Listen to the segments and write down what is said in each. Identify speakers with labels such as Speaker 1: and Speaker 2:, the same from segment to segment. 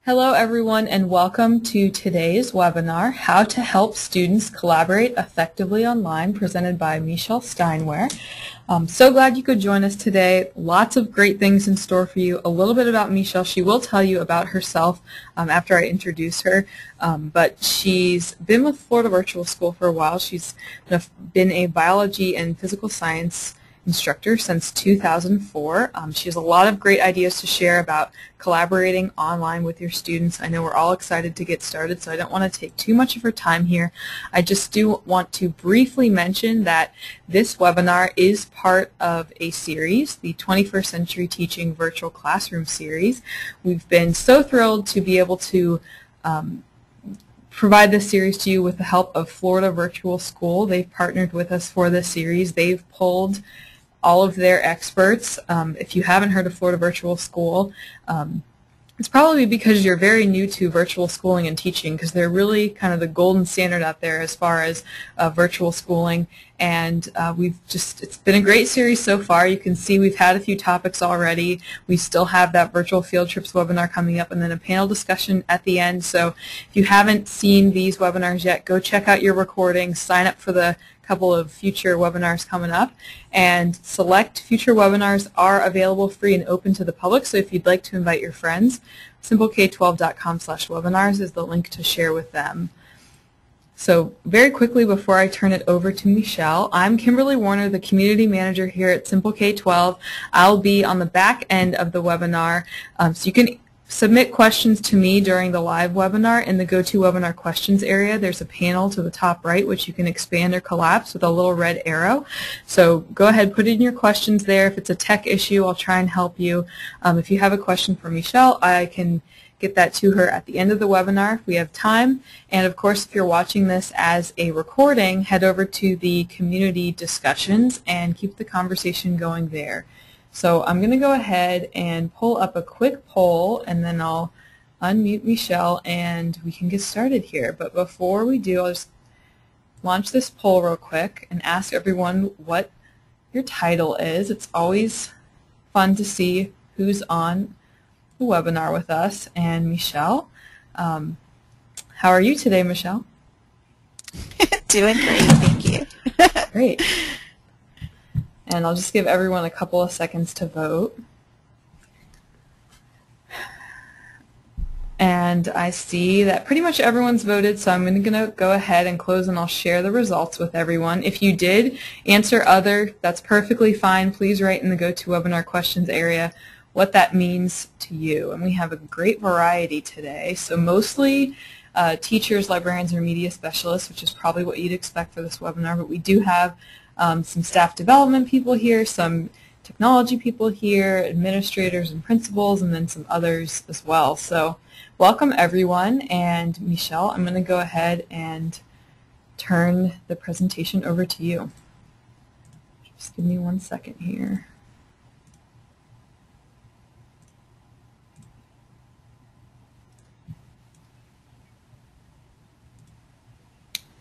Speaker 1: Hello everyone and welcome to today's webinar, How to Help Students Collaborate Effectively Online, presented by Meashell Steinwehr. I'm so glad you could join us today. Lots of great things in store for you. A little bit about Meashell. She will tell you about herself after I introduce her, but she's been with Florida Virtual School for a while. She's been a biology and physical science instructor since 2004. She has a lot of great ideas to share about collaborating online with your students. I know we're all excited to get started, so I don't want to take too much of her time here. I just do want to briefly mention that this webinar is part of a series, the 21st Century Teaching Virtual Classroom series. We've been so thrilled to be able to provide this series to you with the help of Florida Virtual School. They've partnered with us for this series. They've pulled all of their experts. If you haven't heard of Florida Virtual School, it's probably because you're very new to virtual schooling and teaching, because they're really kind of the golden standard out there as far as virtual schooling. And it's been a great series so far. You can see we've had a few topics already. We still have that virtual field trips webinar coming up and then a panel discussion at the end. So if you haven't seen these webinars yet, go check out your recordings, sign up for the couple of future webinars coming up, and select future webinars are available free and open to the public. So if you'd like to invite your friends, simpleK12.com/webinars is the link to share with them. So very quickly before I turn it over to Meashell, I'm Kimberly Warner, the Community Manager here at simpleK12. I'll be on the back end of the webinar, so you can submit questions to me during the live webinar in the GoToWebinar questions area. There's a panel to the top right which you can expand or collapse with a little red arrow. So go ahead, put in your questions there. If it's a tech issue, I'll try and help you. If you have a question for Meashell, I can get that to her at the end of the webinar if we have time. And of course, if you're watching this as a recording, head over to the community discussions and keep the conversation going there. So I'm going to go ahead and pull up a quick poll, and then I'll unmute Meashell and we can get started here. But before we do, I'll just launch this poll real quick and ask everyone what your title is. It's always fun to see who's on the webinar with us. And Meashell, how are you today, Meashell?
Speaker 2: Doing great, thank you.
Speaker 1: Great. And I'll just give everyone a couple of seconds to vote. And I see that pretty much everyone's voted, so I'm going to go ahead and close, and I'll share the results with everyone. If you did answer other, that's perfectly fine. Please write in the GoToWebinar questions area what that means to you. And we have a great variety today. So mostly teachers, librarians, or media specialists, which is probably what you'd expect for this webinar, but we do have some staff development people here, some technology people here, administrators and principals, and then some others as well. So welcome everyone, and Meashell, I'm going to go ahead and turn the presentation over to you. Just give me 1 second here.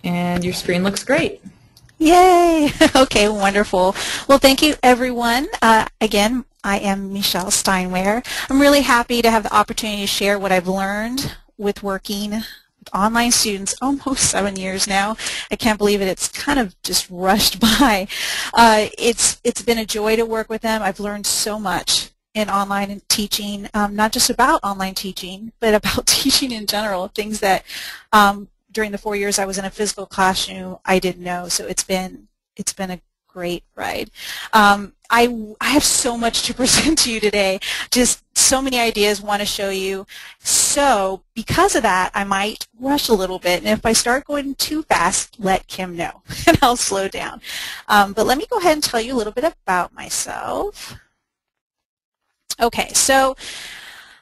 Speaker 1: And your screen looks great.
Speaker 2: Yay! Okay, wonderful. Well, thank you, everyone. Again, I am Meashell Steinwehr. I'm really happy to have the opportunity to share what I've learned with working with online students almost 7 years now. I can't believe it. It's kind of just rushed by. It's been a joy to work with them. I've learned so much in online teaching, not just about online teaching, but about teaching in general, things that during the 4 years I was in a physical classroom I didn't know. So it's been a great ride. I have so much to present to you today, just so many ideas want to show you. So because of that, I might rush a little bit, and if I start going too fast, let Kim know and I'll slow down. But let me go ahead and tell you a little bit about myself. Okay, so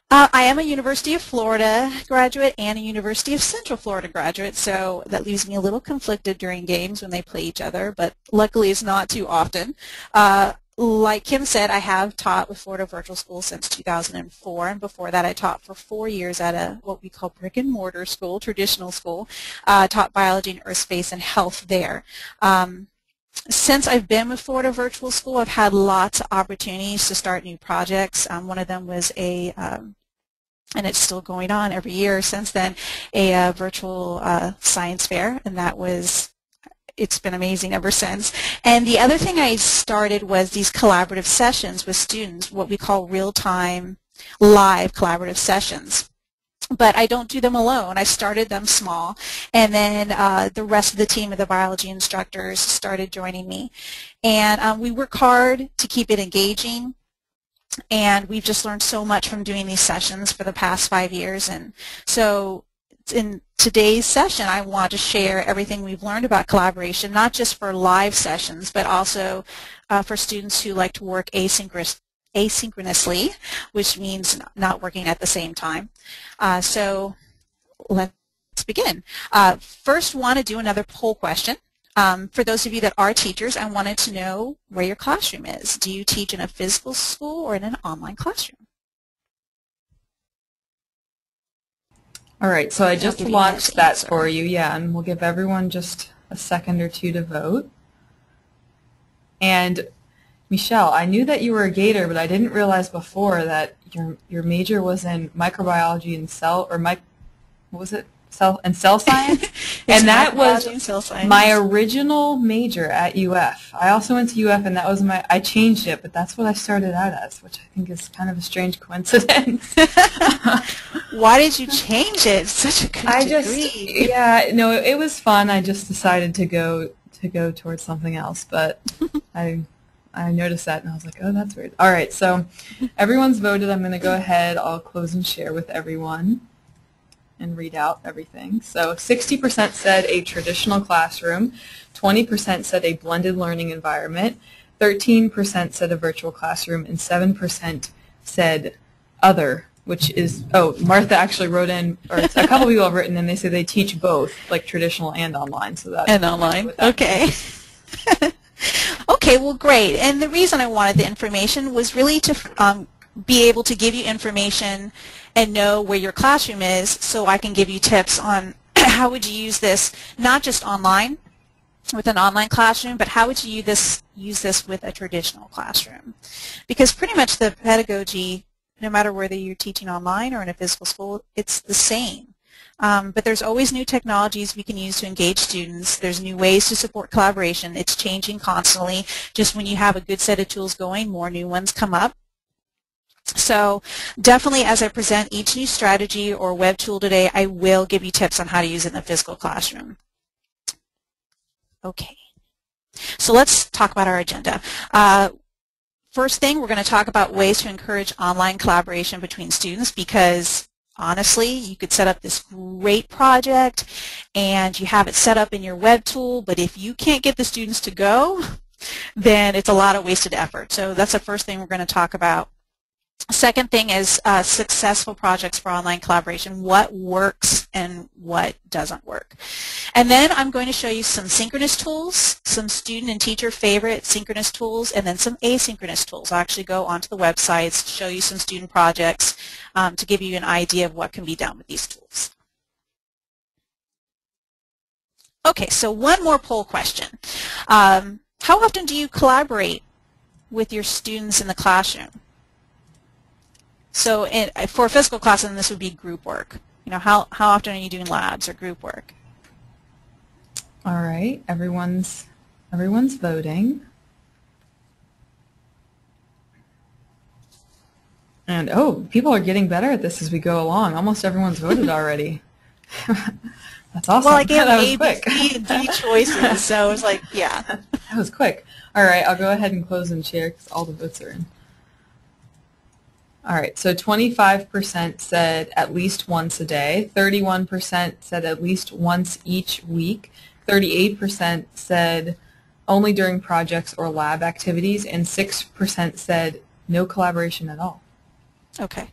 Speaker 2: I am a University of Florida graduate and a University of Central Florida graduate, so that leaves me a little conflicted during games when they play each other, but luckily it's not too often. Like Kim said, I have taught with Florida Virtual School since 2004, and before that I taught for 4 years at what we call brick and mortar school, traditional school, taught biology and earth space and health there. Since I've been with Florida Virtual School, I've had lots of opportunities to start new projects. One of them was a and it's still going on every year since then, a virtual science fair, and it's been amazing ever since. And the other thing I started was these collaborative sessions with students, what we call real-time live collaborative sessions. But I don't do them alone. I started them small, and then the rest of the team of the biology instructors started joining me. And we work hard to keep it engaging, and we've just learned so much from doing these sessions for the past 5 years. And so in today's session, I want to share everything we've learned about collaboration, not just for live sessions, but also for students who like to work asynchronously, which means not working at the same time. So let's begin. First, want to do another poll question. For those of you that are teachers, I wanted to know where your classroom is. Do you teach in a physical school or in an online classroom?
Speaker 1: All right, so I just launched that for you, yeah, and we'll give everyone just a second or two to vote. And Meashell, I knew that you were a Gator, but I didn't realize before that your major was in microbiology and cell science, and that was my original major at UF. I also went to UF, and that was I changed it, but that's what I started out as, which I think is kind of a strange coincidence.
Speaker 2: Why did you change it? It's such a good degree.
Speaker 1: Yeah, no, it was fun. I just decided to go towards something else, but I noticed that, and I was like, oh, that's weird. All right, so everyone's voted. I'm going to go ahead. I'll close and share with everyone and read out everything. So 60% said a traditional classroom, 20% said a blended learning environment, 13% said a virtual classroom, and 7% said other, which is, oh, Martha actually wrote in, or a couple people have written in, they say they teach both, like traditional and online. So that,
Speaker 2: and online, okay. Okay, well, great. And the reason I wanted the information was really to be able to give you information and know where your classroom is, so I can give you tips on how would you use this, not just online with an online classroom, but how would you use this with a traditional classroom? Because pretty much the pedagogy, no matter whether you're teaching online or in a physical school, it's the same. But there's always new technologies we can use to engage students. There's new ways to support collaboration. It's changing constantly. Just when you have a good set of tools going, more new ones come up. So definitely, as I present each new strategy or web tool today, I will give you tips on how to use it in the physical classroom. Okay, so let's talk about our agenda. First thing, we're going to talk about ways to encourage online collaboration between students, because honestly, you could set up this great project and you have it set up in your web tool, but if you can't get the students to go, then it's a lot of wasted effort. So that's the first thing we're going to talk about. Second thing is successful projects for online collaboration, what works and what doesn't work. And then I'm going to show you some synchronous tools, some student and teacher favorite synchronous tools, and then some asynchronous tools. I'll actually go onto the websites, show you some student projects to give you an idea of what can be done with these tools. Okay, so one more poll question. How often do you collaborate with your students in the classroom? So for a physical class, then this would be group work. You know, how often are you doing labs or group work?
Speaker 1: All right, everyone's voting. And oh, people are getting better at this as we go along. Almost everyone's voted already. That's awesome.
Speaker 2: Well, I gave
Speaker 1: that
Speaker 2: A, B, C, and D choices, so it was like, yeah.
Speaker 1: That was quick. All right, I'll go ahead and close and share because all the votes are in. All right, so 25% said at least once a day, 31% said at least once each week, 38% said only during projects or lab activities, and 6% said no collaboration at all.
Speaker 2: Okay.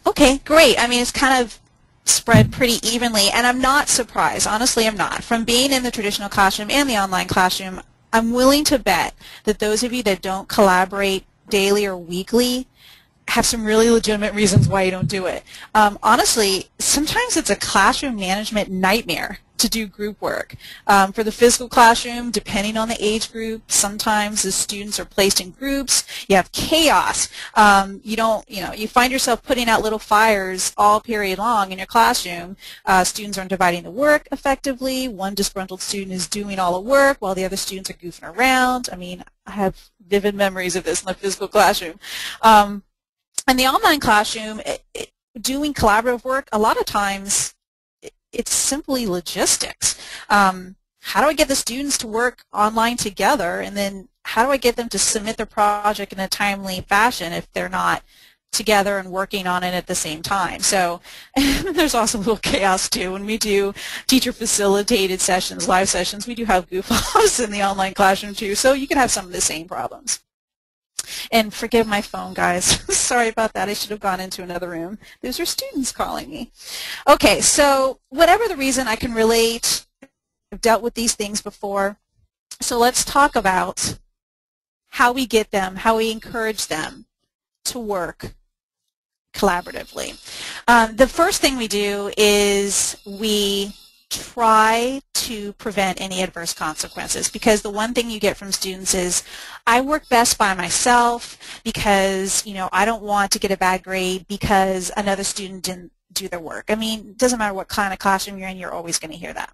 Speaker 2: Okay, great. I mean, it's kind of spread pretty evenly, and I'm not surprised. Honestly, I'm not. From being in the traditional classroom and the online classroom, I'm willing to bet that those of you that don't collaborate daily or weekly have some really legitimate reasons why you don't do it. Honestly, sometimes it's a classroom management nightmare to do group work. For the physical classroom, depending on the age group, sometimes the students are placed in groups. You have chaos. You find yourself putting out little fires all period long in your classroom. Students aren't dividing the work effectively. One disgruntled student is doing all the work while the other students are goofing around. I mean, I have vivid memories of this in the physical classroom. In the online classroom, doing collaborative work, a lot of times it's simply logistics. How do I get the students to work online together, and then how do I get them to submit their project in a timely fashion if they're not together and working on it at the same time? So there's also a little chaos too. When we do teacher-facilitated sessions, live sessions, we do have goof-offs in the online classroom too, so you can have some of the same problems. And forgive my phone, guys. Sorry about that. I should have gone into another room. Those are students calling me. Okay, so whatever the reason, I can relate. I've dealt with these things before. So let's talk about how we get them, how we encourage them to work collaboratively. The first thing we do is we try to prevent any adverse consequences, because the one thing you get from students is, I work best by myself because, I don't want to get a bad grade because another student didn't do their work. I mean, it doesn't matter what kind of classroom you're in, you're always going to hear that.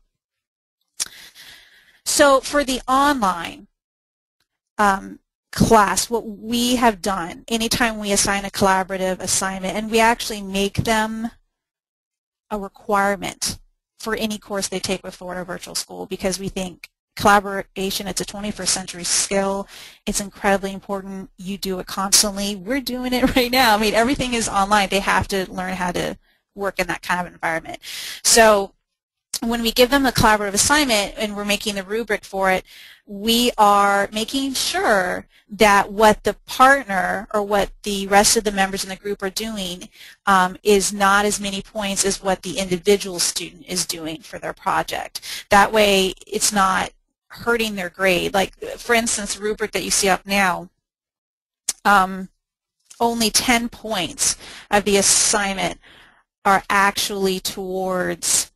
Speaker 2: So for the online class, what we have done, anytime we assign a collaborative assignment, and we actually make them a requirement for any course they take with Florida Virtual School, because we think collaboration, it's a 21st century skill. It's incredibly important. You do it constantly. We're doing it right now. I mean, everything is online. They have to learn how to work in that kind of environment. So when we give them a collaborative assignment and we're making the rubric for it, we are making sure that what the partner or what the rest of the members in the group are doing is not as many points as what the individual student is doing for their project. That way it's not hurting their grade. Like, for instance, the rubric that you see up now, only 10 points of the assignment are actually towards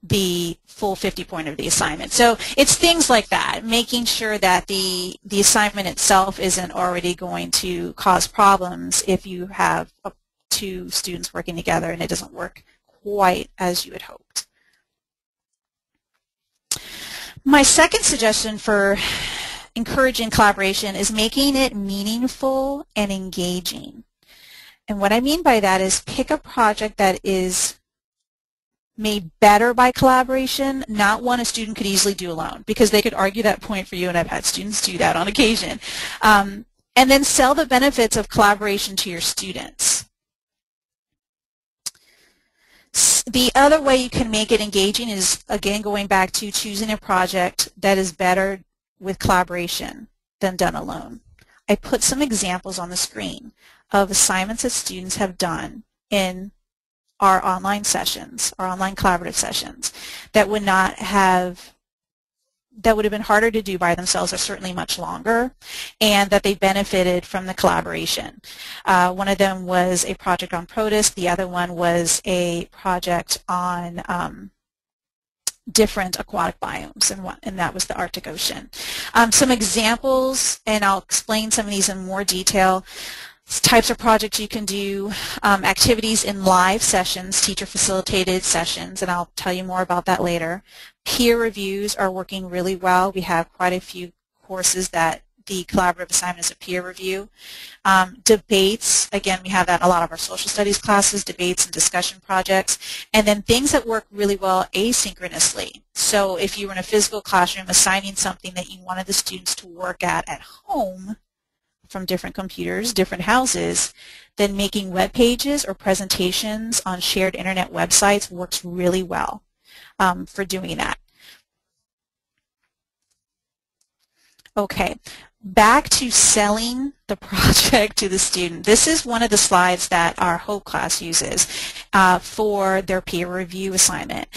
Speaker 2: the full 50 point of the assignment. So it's things like that, making sure that the assignment itself isn't already going to cause problems if you have two students working together and it doesn't work quite as you had hoped. My second suggestion for encouraging collaboration is making it meaningful and engaging. And what I mean by that is, pick a project that is made better by collaboration, not one a student could easily do alone, because they could argue that point for you, and I've had students do that on occasion. And then sell the benefits of collaboration to your students. The other way you can make it engaging is, again, going back to choosing a project that is better with collaboration than done alone. I put some examples on the screen of assignments that students have done in our online sessions, our online collaborative sessions, that would have been harder to do by themselves, or certainly much longer, and that they benefited from the collaboration. One of them was a project on protist. The other one was a project on different aquatic biomes, and that was the Arctic Ocean. Some examples, and I'll explain some of these in more detail. Types of projects you can do, activities in live sessions, teacher-facilitated sessions, and I'll tell you more about that later. Peer reviews are working really well. We have quite a few courses that the collaborative assignment is a peer review. Debates, again, we have that in a lot of our social studies classes, debates and discussion projects. And then things that work really well asynchronously. So if you were in a physical classroom assigning something that you wanted the students to work at home, from different computers, different houses, then making web pages or presentations on shared internet websites works really well for doing that. Okay, back to selling the project to the student. This is one of the slides that our Hope class uses for their peer review assignment.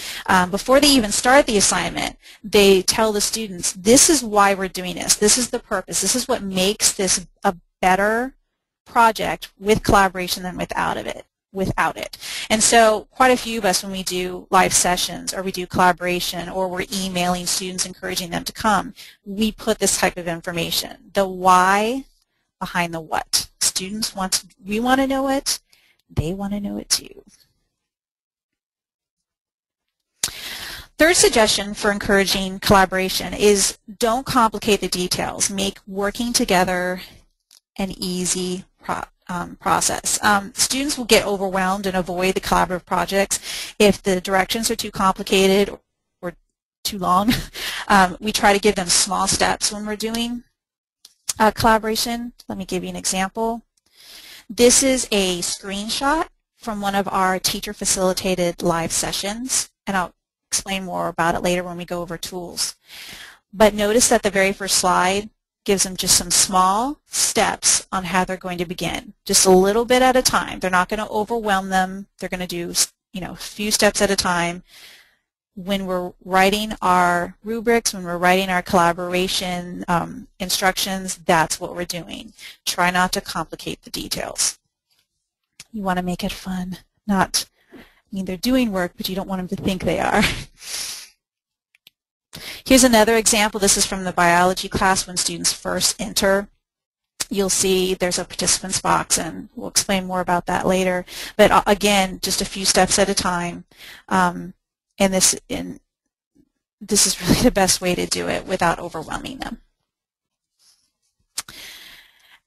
Speaker 2: Before they even start the assignment, they tell the students, this is why we're doing this. This is the purpose. This is what makes this a better project with collaboration than without it. without it. And so quite a few of us, when we do live sessions or we do collaboration or we're emailing students encouraging them to come, we put this type of information, the why behind the what. Students we want to know it, they want to know it too. Third suggestion for encouraging collaboration is don't complicate the details. Make working together an easy process. Students will get overwhelmed and avoid the collaborative projects if the directions are too complicated or too long. We try to give them small steps when we're doing collaboration. Let me give you an example. This is a screenshot from one of our teacher-facilitated live sessions, and I'll explain more about it later when we go over tools. But notice that the very first slide gives them just some small steps on how they're going to begin, just a little bit at a time. They're not going to overwhelm them. They're going to do, a few steps at a time. When we're writing our rubrics, when we're writing our collaboration instructions, that's what we're doing. Try not to complicate the details. You want to make it fun, they're doing work, but you don't want them to think they are. Here's another example. This is from the biology class when students first enter. You'll see there's a participants box, and we'll explain more about that later. But again, just a few steps at a time. And this is really the best way to do it without overwhelming them.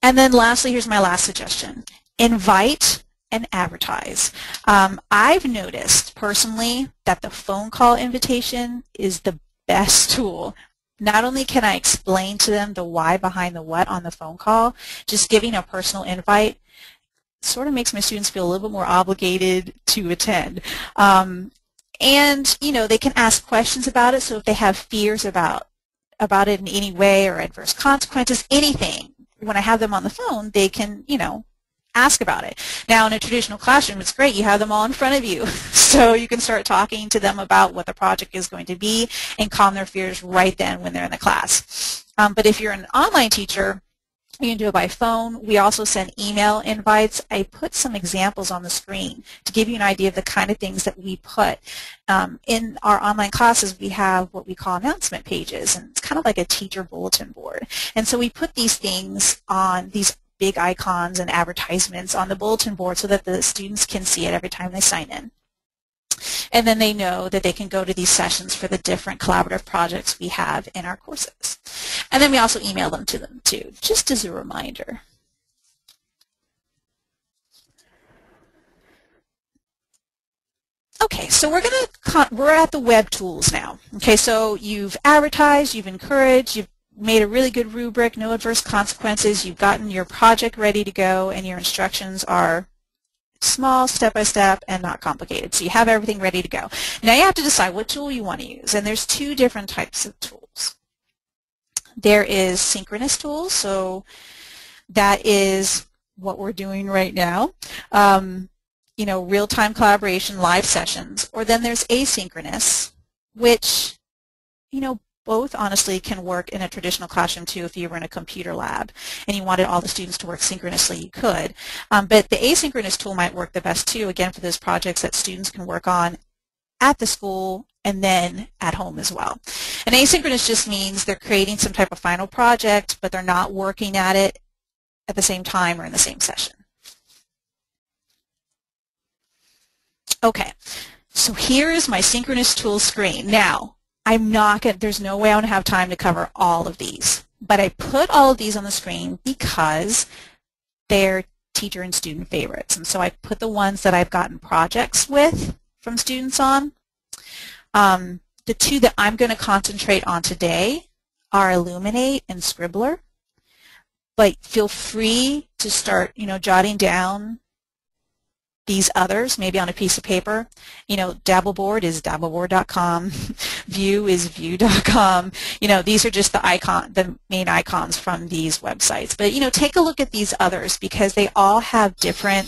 Speaker 2: And then lastly, here's my last suggestion. Invite and advertise. I've noticed personally that the phone call invitation is the best tool. Not only can I explain to them the why behind the what on the phone call, just giving a personal invite sort of makes my students feel a little bit more obligated to attend. And they can ask questions about it, so if they have fears about it in any way or adverse consequences, anything, when I have them on the phone, they can, ask about it. Now, in a traditional classroom, it's great. You have them all in front of you. So you can start talking to them about what the project is going to be and calm their fears right then when they're in the class. But if you're an online teacher, you can do it by phone. We also send email invites. I put some examples on the screen to give you an idea of the kind of things that we put. In our online classes, we have what we call announcement pages, and it's kind of like a teacher bulletin board. And so we put these things on these big icons and advertisements on the bulletin board so that the students can see it every time they sign in. And then they know that they can go to these sessions for the different collaborative projects we have in our courses. And then we also email them to them too, just as a reminder. Okay, so we're at the web tools now. Okay, so you've advertised, you've encouraged, you've made a really good rubric, no adverse consequences, you've gotten your project ready to go, and your instructions are small, step-by-step, and not complicated. So you have everything ready to go. Now you have to decide what tool you want to use, and there's two different types of tools. There is synchronous tools, so that is what we're doing right now. Real-time collaboration, live sessions, or then there's asynchronous, which, both honestly can work in a traditional classroom too. If you were in a computer lab and you wanted all the students to work synchronously, you could. But the asynchronous tool might work the best too, again, for those projects that students can work on at the school and then at home as well. And asynchronous just means they're creating some type of final project, but they're not working at it at the same time or in the same session. Okay, so here is my synchronous tool screen. Now, there's no way I'm going to have time to cover all of these, but I put all of these on the screen because they're teacher and student favorites. And so I put the ones that I've gotten projects with from students on. The two that I'm going to concentrate on today are Elluminate and Scribbler, but feel free to start, jotting down these others, maybe on a piece of paper. Dabbleboard is dabbleboard.com, View is view.com. These are just the main icons from these websites. But take a look at these others because they all have different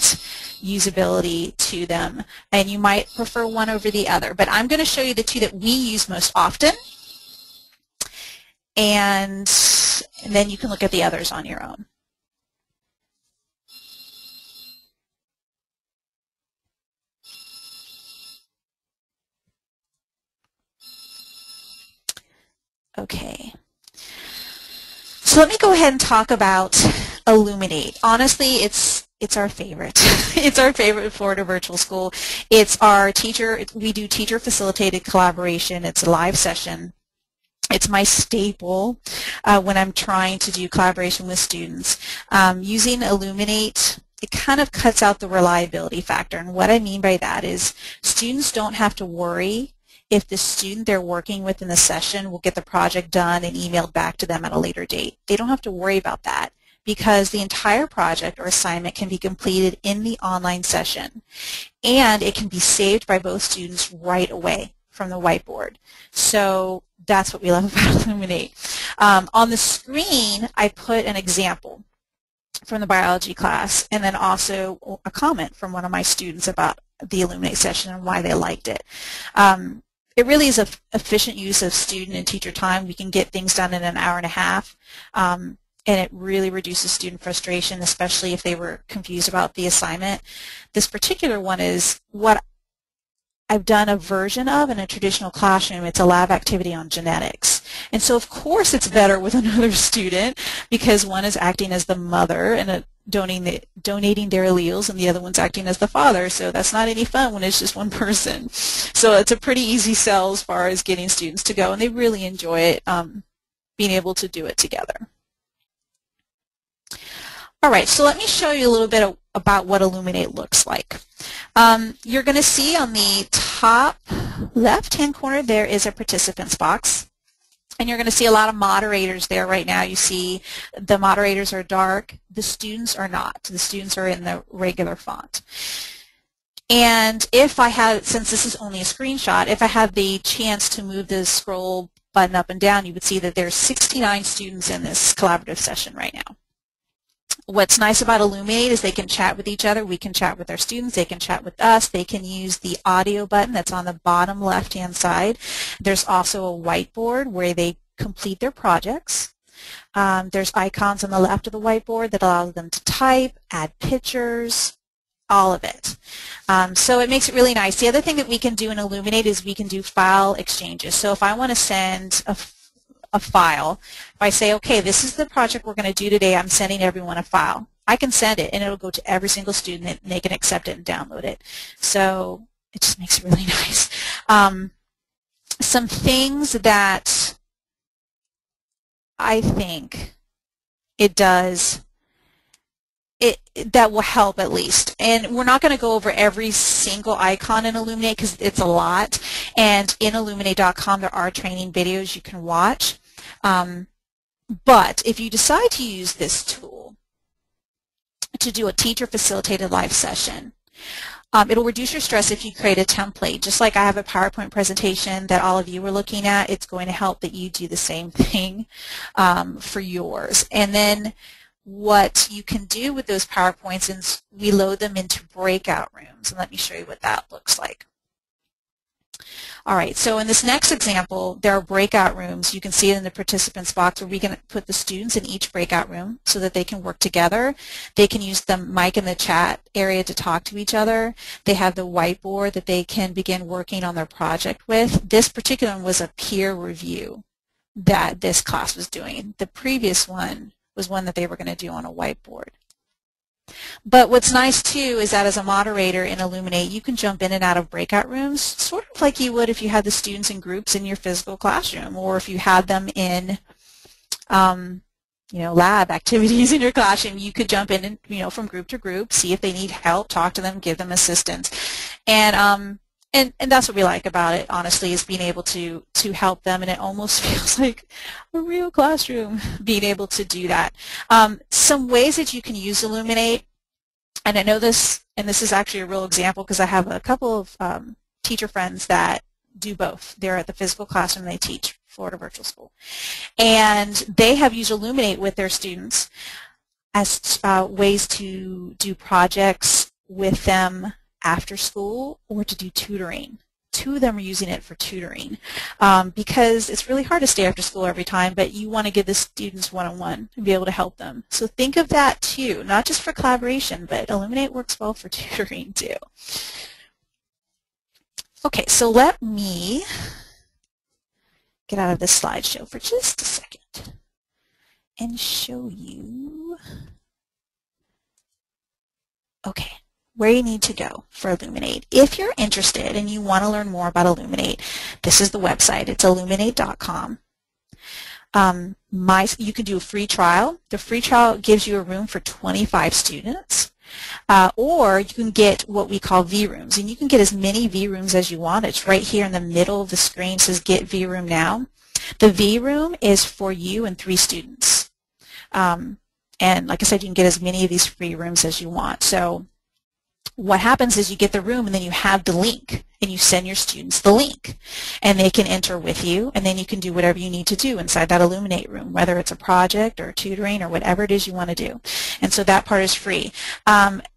Speaker 2: usability to them, and you might prefer one over the other. But I'm going to show you the two that we use most often, and then you can look at the others on your own. Okay. So let me go ahead and talk about Elluminate. Honestly, it's our favorite. It's our favorite Florida Virtual School. It's our we do teacher facilitated collaboration. It's a live session. It's my staple when I'm trying to do collaboration with students. Using Elluminate, it kind of cuts out the reliability factor. And what I mean by that is students don't have to worry if the student they're working with in the session will get the project done and emailed back to them at a later date. They don't have to worry about that because the entire project or assignment can be completed in the online session, and it can be saved by both students right away from the whiteboard. So that's what we love about Elluminate. On the screen, I put an example from the biology class and then also a comment from one of my students about the Elluminate session and why they liked it. It really is an efficient use of student and teacher time. We can get things done in an hour and a half, and it really reduces student frustration, especially if they were confused about the assignment. This particular one is what I've done a version of in a traditional classroom. It's a lab activity on genetics. And so of course it's better with another student because one is acting as the mother and donating their alleles, and the other one's acting as the father. So that's not any fun when it's just one person. So it's a pretty easy sell as far as getting students to go, and they really enjoy it, being able to do it together. All right, so let me show you a little bit about what Elluminate looks like. You're going to see on the top left-hand corner there is a participants box. And you're going to see a lot of moderators there right now. You see the moderators are dark. The students are not. The students are in the regular font. And if I had, since this is only a screenshot, if I had the chance to move the scroll button up and down, you would see that there's 69 students in this collaborative session right now. What's nice about Elluminate is they can chat with each other. We can chat with our students. They can chat with us. They can use the audio button that's on the bottom left-hand side. There's also a whiteboard where they complete their projects. There's icons on the left of the whiteboard that allow them to type, add pictures, all of it. So it makes it really nice. The other thing that we can do in Elluminate is we can do file exchanges. So if I want to send a file, if I say, okay, this is the project we're going to do today, I'm sending everyone a file, I can send it and it'll go to every single student and they can accept it and download it. So it just makes it really nice. Some things that I think it does that will help at least. And we're not going to go over every single icon in Elluminate because it's a lot. And in Elluminate.com there are training videos you can watch. But if you decide to use this tool to do a teacher-facilitated live session, it'll reduce your stress if you create a template. Just like I have a PowerPoint presentation that all of you are looking at, it's going to help that you do the same thing for yours. And then what you can do with those PowerPoints is we load them into breakout rooms. And let me show you what that looks like. All right, so in this next example, there are breakout rooms. You can see it in the participants box where we can put the students in each breakout room so that they can work together. They can use the mic in the chat area to talk to each other. They have the whiteboard that they can begin working on their project with. This particular one was a peer review that this class was doing. The previous one was one that they were going to do on a whiteboard. But what's nice too is that as a moderator in Elluminate, you can jump in and out of breakout rooms sort of like you would if you had the students in groups in your physical classroom, or if you had them in lab activities in your classroom. You could jump in and, from group to group, see if they need help, talk to them, give them assistance. And that's what we like about it, honestly, is being able to help them, and it almost feels like a real classroom being able to do that. Some ways that you can use Elluminate, and I know this, and this is actually a real example because I have a couple of teacher friends that do both. They're at the physical classroom, they teach Florida Virtual School, and they have used Elluminate with their students as ways to do projects with them after school or to do tutoring. Two of them are using it for tutoring because it's really hard to stay after school every time, but you want to give the students one-on-one and be able to help them. So think of that too, not just for collaboration, but Elluminate works well for tutoring too. Okay, so let me get out of this slideshow for just a second and show you, okay, where you need to go for Elluminate. If you're interested and you want to learn more about Elluminate, this is the website. It's illuminate.com. You can do a free trial. The free trial gives you a room for 25 students. Or you can get what we call V-rooms, and you can get as many V-rooms as you want. It's right here in the middle of the screen. It says Get V-room now. The V-room is for you and 3 students. And like I said, you can get as many of these free rooms as you want. So what happens is you get the room and then you have the link and you send your students the link and they can enter with you, and then you can do whatever you need to do inside that Elluminate room, whether it's a project or tutoring or whatever it is you want to do. And so that part is free.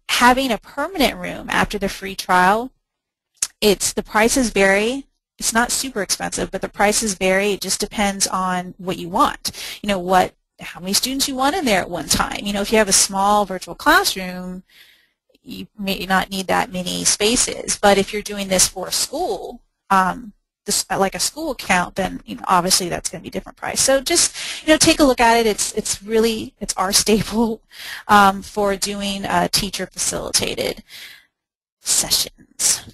Speaker 2: Having a permanent room after the free trial, the prices vary. It's not super expensive, but the prices vary. It just depends on what you want. You know, how many students you want in there at one time. You know, if you have a small virtual classroom, you may not need that many spaces. But if you're doing this for a school, like a school account, then obviously that's going to be a different price. So just take a look at it. It's our staple for doing teacher facilitated sessions.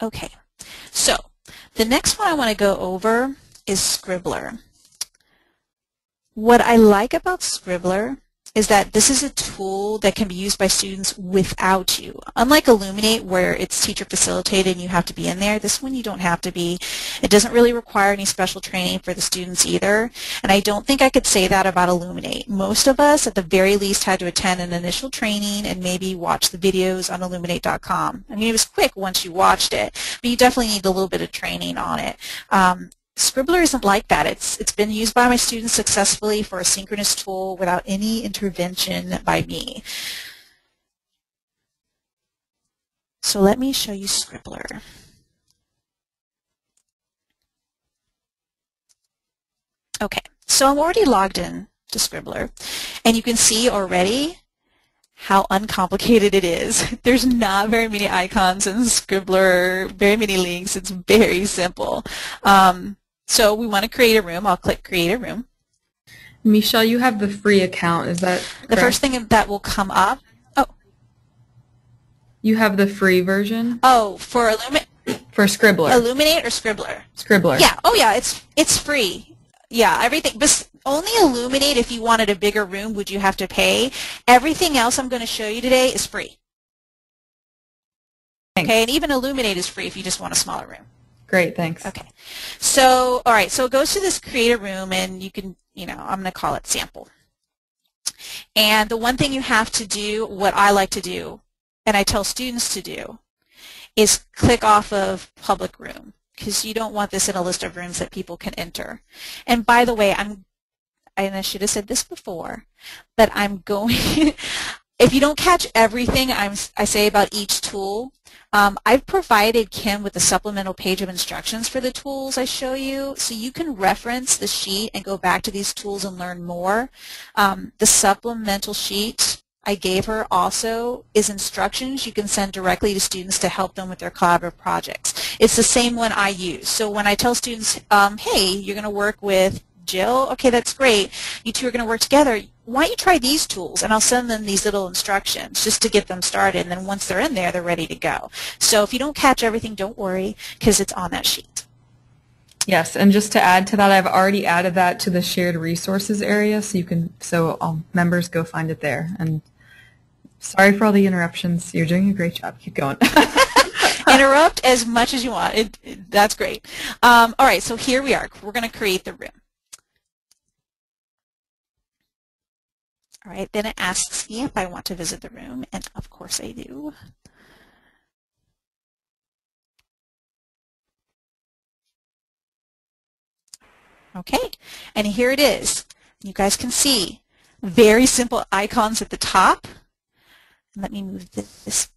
Speaker 2: Okay, so the next one I want to go over is Scribbler. What I like about Scribbler is that this is a tool that can be used by students without you. Unlike Elluminate, where it's teacher facilitated and you have to be in there, this one you don't have to be. It doesn't really require any special training for the students either, and I don't think I could say that about Elluminate. Most of us, at the very least, had to attend an initial training and maybe watch the videos on illuminate.com. I mean, it was quick once you watched it, but you definitely need a little bit of training on it. Scribbler isn't like that. It's been used by my students successfully for a synchronous tool without any intervention by me. So let me show you Scribbler. Okay, so I'm already logged in to Scribbler, and you can see already how uncomplicated it is. There's not very many icons in Scribbler, very many links. It's very simple. So we want to create a room. I'll click Create a Room.
Speaker 1: Meashell, you have the free account. Is that correct?
Speaker 2: The first thing that will come up. Oh.
Speaker 1: You have the free version?
Speaker 2: Oh, for Illuminate?
Speaker 1: For Scribbler.
Speaker 2: Illuminate or Scribbler?
Speaker 1: Scribbler.
Speaker 2: Yeah. Oh, yeah. It's free. Yeah. Everything. But only Illuminate, if you wanted a bigger room, would you have to pay. Everything else I'm going to show you today is free.
Speaker 1: Thanks.
Speaker 2: Okay. And even Illuminate is free if you just want a smaller room.
Speaker 1: Great, thanks.
Speaker 2: Okay. So, all right, so it goes to this create a room, and you can, I'm going to call it sample. And the one thing you have to do, what I like to do, and I tell students to do, is click off of public room, because you don't want this in a list of rooms that people can enter. And by the way, and I should have said this before, but I'm going, if you don't catch everything I say about each tool, I've provided Kim with a supplemental page of instructions for the tools I show you, so you can reference the sheet and go back to these tools and learn more. The supplemental sheet I gave her also is instructions you can send directly to students to help them with their collaborative projects. It's the same one I use. So when I tell students, hey, you're going to work with Jill, okay, that's great. You two are going to work together. Why don't you try these tools? And I'll send them these little instructions just to get them started. And then once they're in there, they're ready to go. So if you don't catch everything, don't worry, because it's on that sheet.
Speaker 1: Yes, and just to add to that, I've already added that to the shared resources area, so you can, members go find it there. And sorry for all the interruptions. You're doing a great job. Keep going.
Speaker 2: Interrupt as much as you want. That's great. All right, so here we are. We're going to create the room. All right, then it asks me if I want to visit the room, and of course I do. Okay, and here it is. You guys can see very simple icons at the top. Let me move this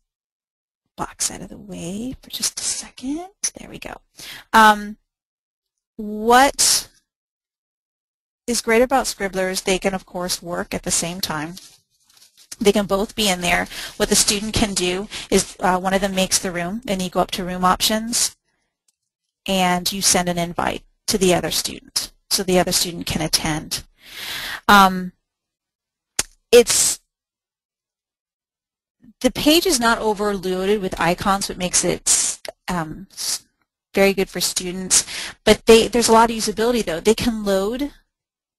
Speaker 2: box out of the way for just a second. There we go. What is great about Scribbler is they can, of course, work at the same time. They can both be in there. What the student can do is one of them makes the room, then you go up to room options, and you send an invite to the other student, so the other student can attend. The page is not overloaded with icons, so it makes it very good for students. But there's a lot of usability, though. They can load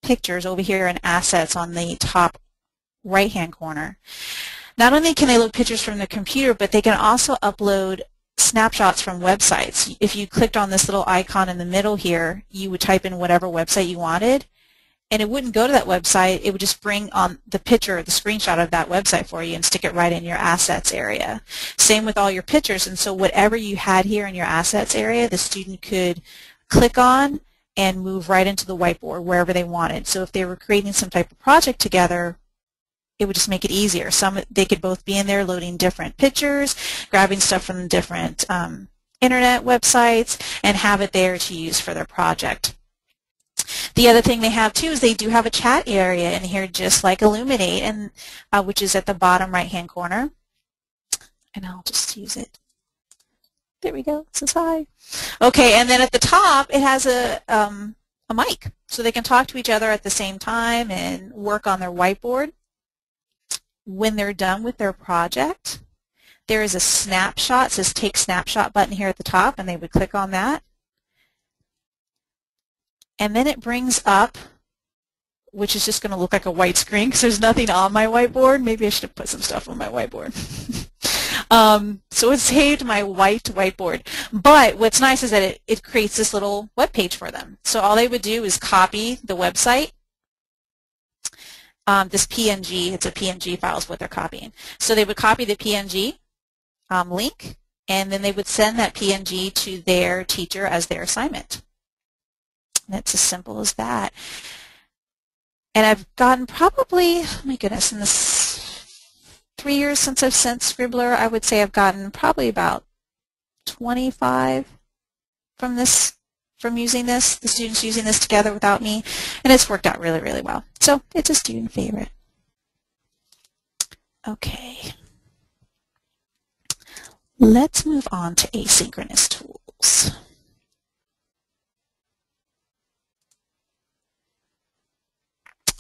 Speaker 2: pictures over here in Assets on the top right-hand corner. Not only can they load pictures from the computer, but they can also upload snapshots from websites. If you clicked on this little icon in the middle here, you would type in whatever website you wanted, and it wouldn't go to that website. It would just bring on the picture, the screenshot of that website for you and stick it right in your Assets area. Same with all your pictures, and so whatever you had here in your Assets area, the student could click on and move right into the whiteboard wherever they wanted. So if they were creating some type of project together, it would just make it easier. They could both be in there loading different pictures, grabbing stuff from different internet websites, and have it there to use for their project. The other thing they have too is they do have a chat area in here, just like Elluminate, and which is at the bottom right-hand corner. And I'll just use it. There we go. It says hi. Okay, and then at the top it has a mic, so they can talk to each other at the same time and work on their whiteboard. When they're done with their project, there is a snapshot, it says Take Snapshot button here at the top, and they would click on that. And then it brings up, which is just going to look like a white screen because there's nothing on my whiteboard. Maybe I should have put some stuff on my whiteboard. So it saved my whiteboard. But what's nice is that it creates this little web page for them. So all they would do is copy the website. This PNG, it's a PNG file is what they're copying. So they would copy the PNG link, and then they would send that PNG to their teacher as their assignment. And it's as simple as that. And I've gotten probably, oh my goodness, in this 3 years since I've sent Scribbler, I would say I've gotten probably about 25 from this. From using this, the students using this together without me, and it's worked out really, really well. So it's a student favorite. Okay. Let's move on to asynchronous tools.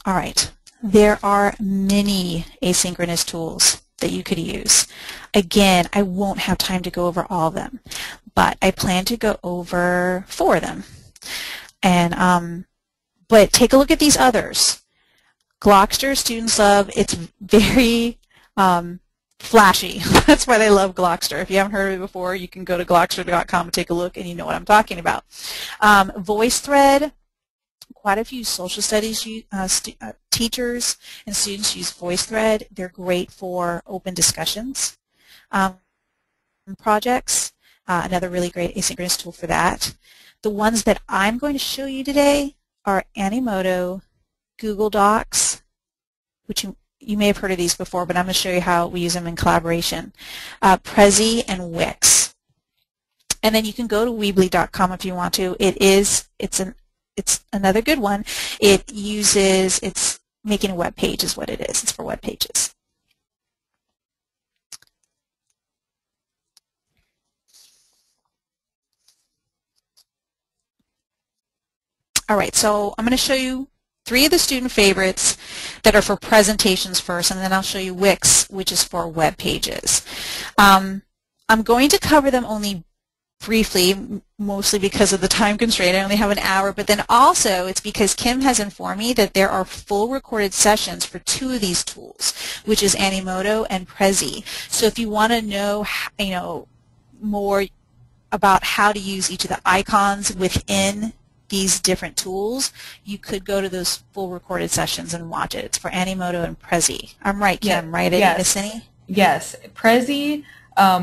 Speaker 2: All right. There are many asynchronous tools that you could use. Again, I won't have time to go over all of them, but I plan to go over 4 of them. And but take a look at these others. Glockster, students love. It's very flashy. That's why they love Glockster. If you haven't heard of it before, you can go to glockster.com and take a look, and you know what I'm talking about. VoiceThread. Quite a few social studies teachers and students use VoiceThread. They're great for open discussions projects. Another really great asynchronous tool for that. The ones that I'm going to show you today are Animoto, Google Docs, which you may have heard of these before, but I'm going to show you how we use them in collaboration, Prezi and Wix. And then you can go to Weebly.com if you want to. It's another good one. It's making a web page is what it is. It's for web pages. All right, so I'm going to show you 3 of the student favorites that are for presentations first, and then I'll show you Wix, which is for web pages. I'm going to cover them only briefly, mostly because of the time constraint. I only have an hour, but then also it's because Kim has informed me that there are full recorded sessions for 2 of these tools, which is Animoto and Prezi. So if you want to know, more about how to use each of the icons within these different tools, you could go to those full recorded sessions and watch it. It's for Animoto and Prezi. I'm right, Kim, right? I didn't miss any?
Speaker 1: Yes. Prezi,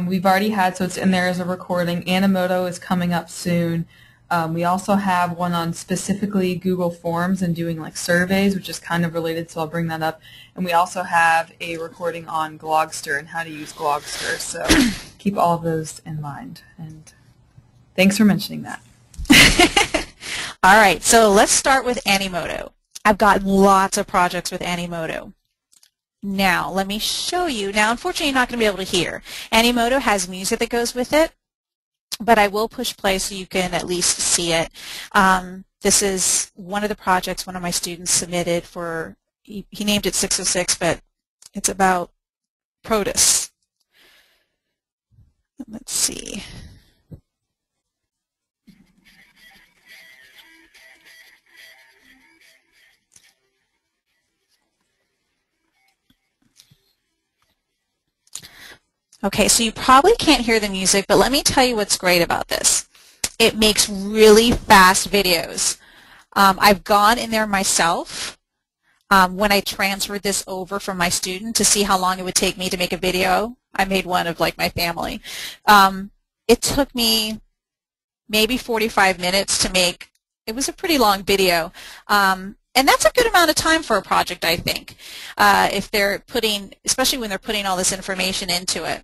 Speaker 1: we've already had, so it's in there as a recording. Animoto is coming up soon. We also have one on specifically Google Forms and doing like surveys, which is kind of related, so I'll bring that up. And we also have a recording on Glockster and how to use Glockster, so keep all of those in mind. And thanks for mentioning that.
Speaker 2: All right, so let's start with Animoto. I've gotten lots of projects with Animoto. Now, let me show you. Now, unfortunately, you're not going to be able to hear. Animoto has music that goes with it, but I will push play so you can at least see it. This is one of the projects one of my students submitted for, he named it 606, but it's about Protus. Let's see. Okay, so you probably can't hear the music, but let me tell you what's great about this. It makes really fast videos. I've gone in there myself when I transferred this over from my student to see how long it would take me to make a video. I made one of like my family. It took me maybe 45 minutes to make. It was a pretty long video. And that's a good amount of time for a project, I think, if they're putting, especially when they're putting all this information into it.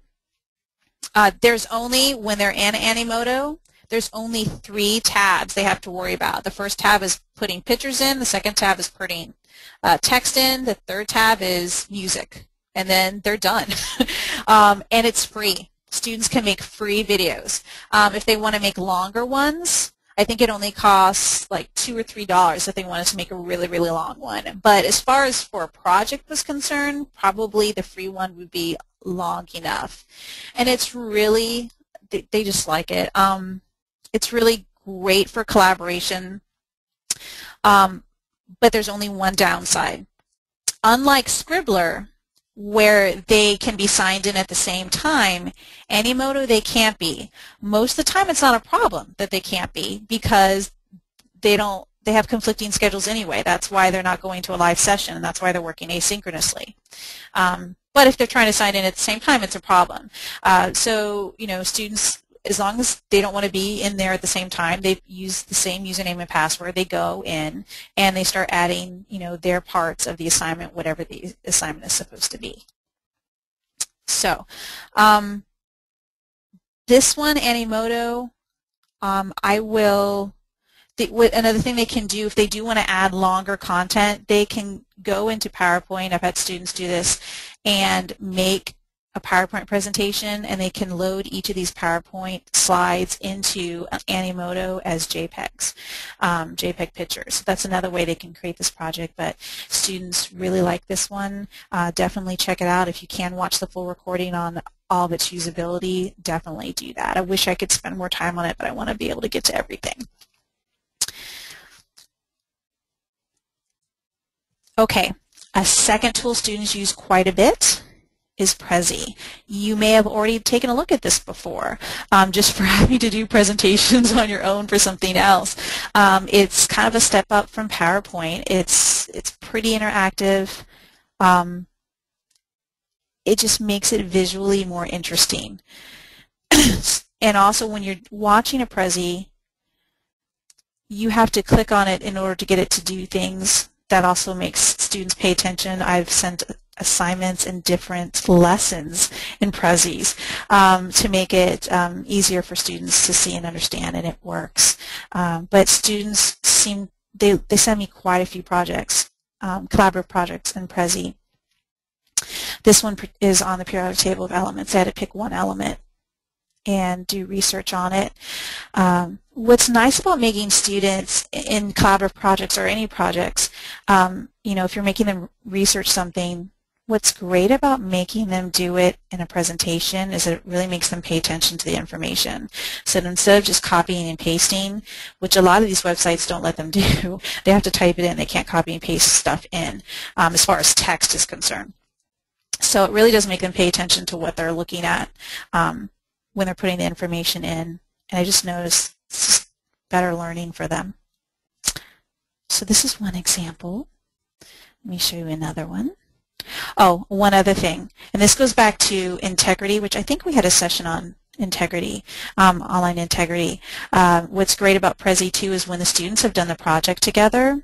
Speaker 2: There's only, when they're in Animoto, there's only 3 tabs they have to worry about. The first tab is putting pictures in, the second tab is putting text in, the third tab is music, and then they're done. And it's free. Students can make free videos. If they want to make longer ones, I think it only costs like $2 or $3 if they wanted to make a really, really long one. But as far as for a project was concerned, probably the free one would be long enough. And it's really, they just like it. It's really great for collaboration, but there's only one downside. Unlike Scribbler, where they can be signed in at the same time, Animoto they can't be. Most of the time it's not a problem that they can't be because they have conflicting schedules anyway. That's why they're not going to a live session, and that's why they're working asynchronously. But if they're trying to sign in at the same time, it's a problem. So, you know, students, as long as they don't want to be in there at the same time, they use the same username and password. They go in and they start adding, you know, their parts of the assignment, whatever the assignment is supposed to be. So, this one, Animoto, another thing they can do if they do want to add longer content, they can go into PowerPoint. I've had students do this and make a PowerPoint presentation, and they can load each of these PowerPoint slides into Animoto as JPEGs, JPEG pictures. So that's another way they can create this project, but students really like this one. Definitely check it out. If you can watch the full recording on all of its usability, definitely do that. I wish I could spend more time on it, but I want to be able to get to everything. Okay, a second tool students use quite a bit is Prezi. You may have already taken a look at this before, just for having to do presentations on your own for something else. It's kind of a step up from PowerPoint. It's pretty interactive. It just makes it visually more interesting. And also when you're watching a Prezi, you have to click on it in order to get it to do things. That also makes students pay attention. I've sent assignments and different lessons in Prezis to make it easier for students to see and understand, and it works. But students they send me quite a few projects, collaborative projects in Prezi. This one is on the periodic table of elements. I had to pick one element and do research on it. What's nice about making students in collaborative projects or any projects, you know, if you're making them research something, what's great about making them do it in a presentation is that it really makes them pay attention to the information. So instead of just copying and pasting, which a lot of these websites don't let them do, they have to type it in. They can't copy and paste stuff in as far as text is concerned. So it really does make them pay attention to what they're looking at when they're putting the information in. And I just noticed it's just better learning for them. So this is one example. Let me show you another one. Oh, one other thing, and this goes back to integrity, which I think we had a session on integrity, online integrity. What's great about Prezi too is when the students have done the project together,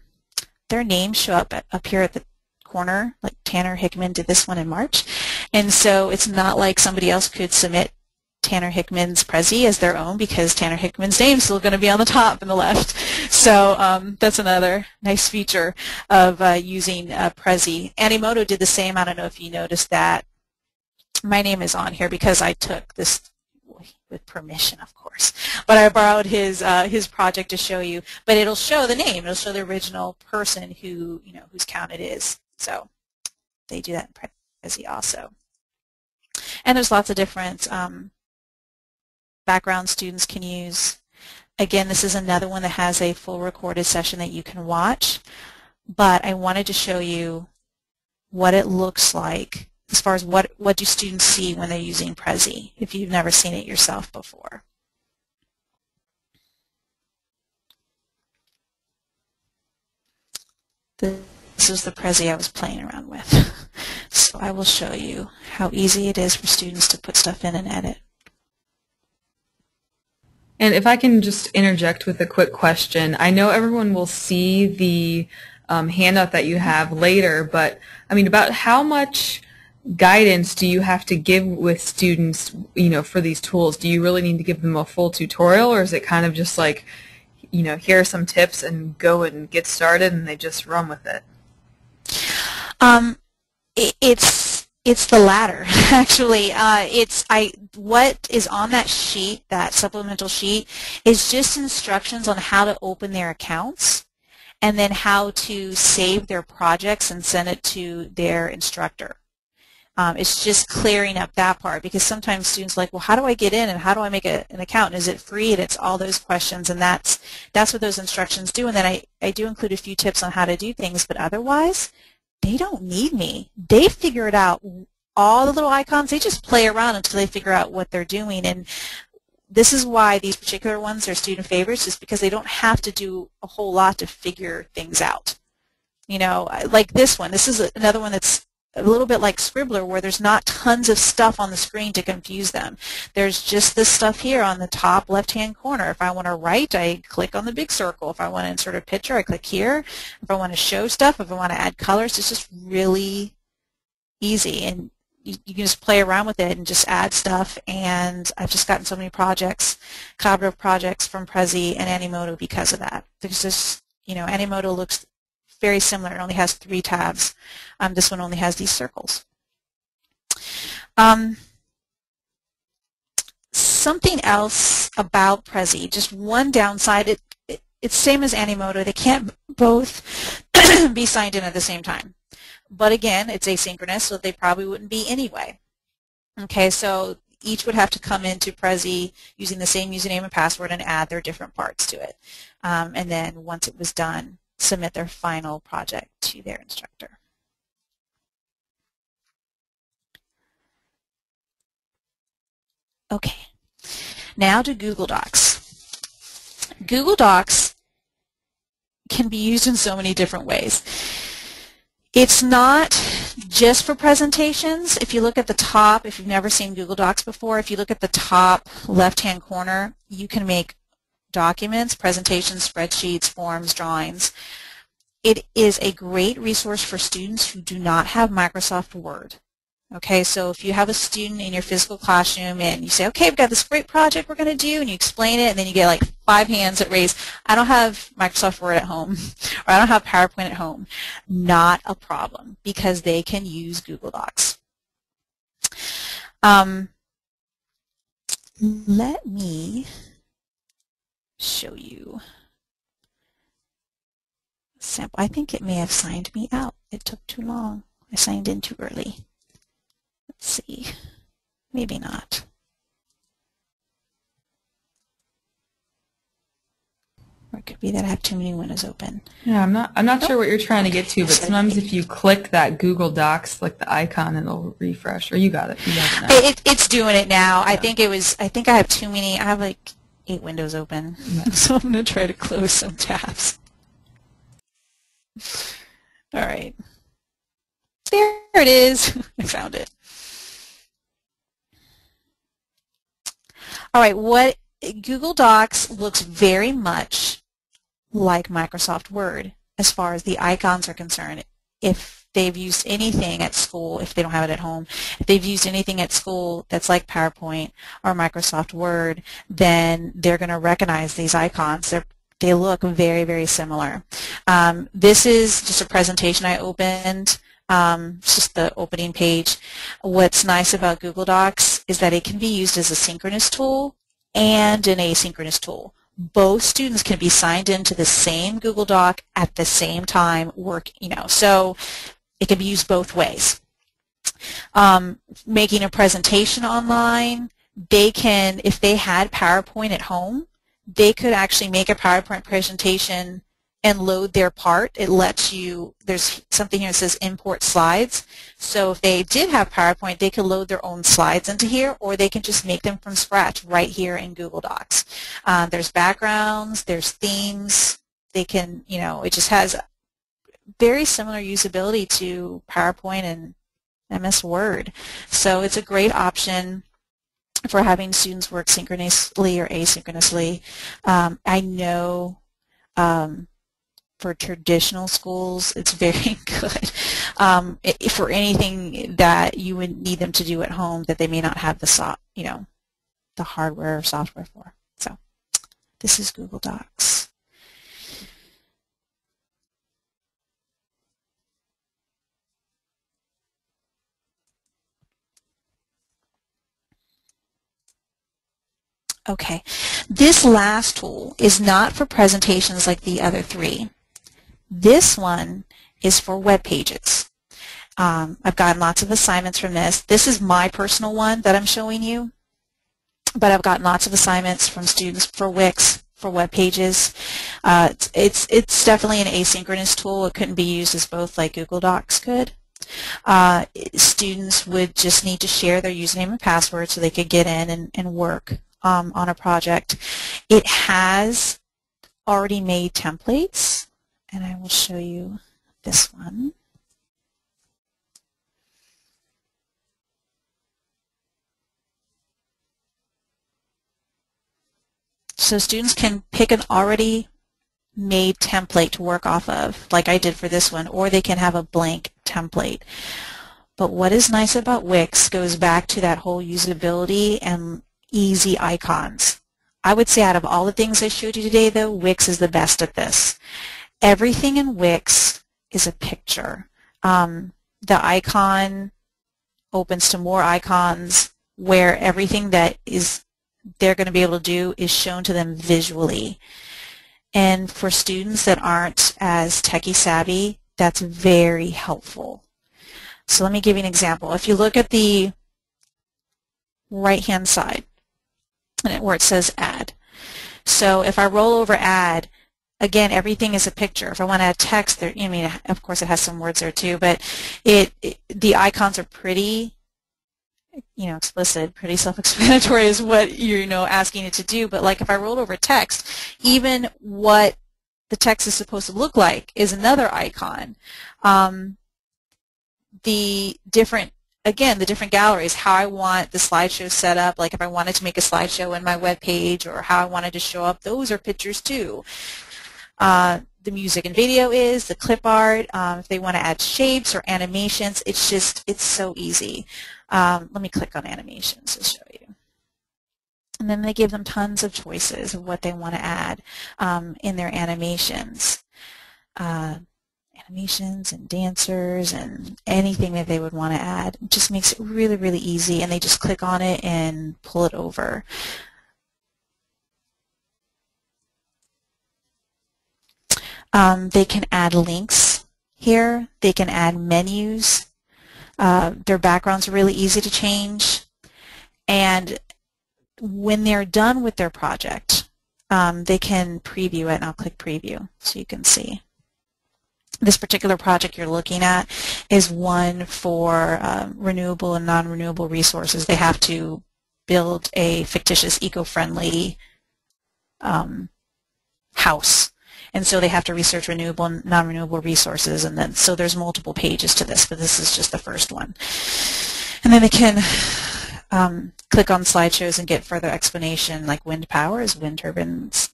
Speaker 2: their names show up here at the corner, like Tanner Hickman did this one in March, and so it's not like somebody else could submit Tanner Hickman's Prezi as their own because Tanner Hickman's name is still going to be on the top and the left. So that's another nice feature of using Prezi. Animoto did the same. I don't know if you noticed that. My name is on here because I took this with permission, of course. But I borrowed his project to show you. But it'll show the name. It'll show the original person who whose count it is. So they do that in Prezi also. And there's lots of different background students can use. Again, this is another one that has a full recorded session that you can watch. But I wanted to show you what it looks like as far as what do students see when they're using Prezi, if you've never seen it yourself before. This is the Prezi I was playing around with. So I will show you how easy it is for students to put stuff in and edit.
Speaker 1: And if I can just interject with a quick question, I know everyone will see the handout that you have later, but I mean, about how much guidance do you have to give with students, for these tools? Do you really need to give them a full tutorial, or is it kind of just like, here are some tips and go and get started and they just run with it?
Speaker 2: It's the latter, actually. What is on that sheet, that supplemental sheet, is just instructions on how to open their accounts and then how to save their projects and send it to their instructor. It's just clearing up that part, because sometimes students are like, well, how do I get in and how do I make an account? And is it free? And it's all those questions, and that's what those instructions do. And then I do include a few tips on how to do things, but otherwise, they don't need me. They figure it out. All the little icons, they just play around until they figure out what they're doing. And this is why these particular ones are student favorites, is because they don't have to do a whole lot to figure things out. Like this one. This is another one that's a little bit like Scribbler, where there's not tons of stuff on the screen to confuse them. There's just this stuff here on the top left-hand corner. If I want to write, I click on the big circle. If I want to insert a picture, I click here. If I want to show stuff, if I want to add colors, it's just really easy. And you can just play around with it and just add stuff. And I've just gotten so many projects, collaborative projects from Prezi and Animoto because of that. There's just, Animoto looks very similar. It only has 3 tabs. This one only has these circles. Something else about Prezi, just one downside, it's same as Animoto. They can't both be signed in at the same time. But again, it's asynchronous, so they probably wouldn't be anyway. Okay, so each would have to come into Prezi using the same username and password and add their different parts to it. And then once it was done, submit their final project to their instructor. Okay, now to Google Docs. Google Docs can be used in so many different ways. It's not just for presentations. If you look at the top, if you've never seen Google Docs before, if you look at the top left-hand corner, you can make documents, presentations, spreadsheets, forms, drawings. It is a great resource for students who do not have Microsoft Word. Okay, so if you have a student in your physical classroom and you say, okay, I've got this great project we're going to do, and you explain it, and then you get like 5 hands that raise, I don't have Microsoft Word at home, or I don't have PowerPoint at home. Not a problem, because they can use Google Docs. Let me show you a sample. I think it may have signed me out. It took too long. I signed in too early. Let's see. Maybe not. Or it could be that I have too many windows open.
Speaker 1: Yeah, I'm not sure what you're trying to get to, but sometimes if you click that Google Docs, like the icon, it'll refresh. Or you got it. You got it now.
Speaker 2: It's doing it now.
Speaker 1: Yeah.
Speaker 2: I think I have too many. I have like 8 windows open. Yeah. So I'm going to try to close some tabs. All right. There it is. I found it. All right, what Google Docs looks very much like Microsoft Word as far as the icons are concerned. If they've used anything at school, if they don't have it at home, if they've used anything at school that's like PowerPoint or Microsoft Word, then they're going to recognize these icons. They're They look very, very similar. This is just a presentation I opened. It's just the opening page. What's nice about Google Docs is that it can be used as a synchronous tool and an asynchronous tool. Both students can be signed into the same Google Doc at the same time, so it can be used both ways. Making a presentation online, they can, if they had PowerPoint at home, they could actually make a PowerPoint presentation and load their part. It lets you, there's something here that says import slides. So if they did have PowerPoint, they could load their own slides into here, or they can just make them from scratch right here in Google Docs. There's backgrounds, there's themes. They can, it just has very similar usability to PowerPoint and MS Word. So it's a great option for having students work synchronously or asynchronously. I know for traditional schools it's very good for anything that you would need them to do at home that they may not have the the hardware or software for. So this is Google Docs. Okay, this last tool is not for presentations like the other three. This one is for web pages. I've gotten lots of assignments from this. This is my personal one that I'm showing you, but I've gotten lots of assignments from students for Wix, for web pages. It's definitely an asynchronous tool. It couldn't be used as both like Google Docs could. Students would just need to share their username and password so they could get in and work on a project. It has already made templates, and I will show you this one. So students can pick an already made template to work off of, like I did for this one, or they can have a blank template. But what is nice about Wix goes back to that whole usability and easy icons. I would say out of all the things I showed you today, though, Wix is the best at this. Everything in Wix is a picture. The icon opens to more icons where everything that they're going to be able to do is shown to them visually. And for students that aren't as techie savvy, that's very helpful. So let me give you an example. If you look at the right-hand side, where it says Add. So if I roll over Add, again, everything is a picture. If I want to add text, there, of course it has some words there too, but the icons are pretty, explicit, pretty self-explanatory is what you're, asking it to do. But like if I roll over text, even what the text is supposed to look like is another icon. The different galleries, how I want the slideshow set up, like if I wanted to make a slideshow in my web page or how I wanted to show up, those are pictures too. The music and video is, the clip art, if they want to add shapes or animations, it's so easy. Let me click on animations to show you. And then they give them tons of choices of what they want to add in their animations. Animations and dancers and anything that they would want to add. It just makes it really, really easy, and they just click on it and pull it over. They can add links here. They can add menus. Their backgrounds are really easy to change. And when they're done with their project, they can preview it, and I'll click Preview so you can see. This particular project you're looking at is one for renewable and non-renewable resources. They have to build a fictitious eco-friendly house. And so they have to research renewable and non-renewable resources, and then so there's multiple pages to this, but this is just the first one. And then they can click on slideshows and get further explanation, like wind power is wind turbines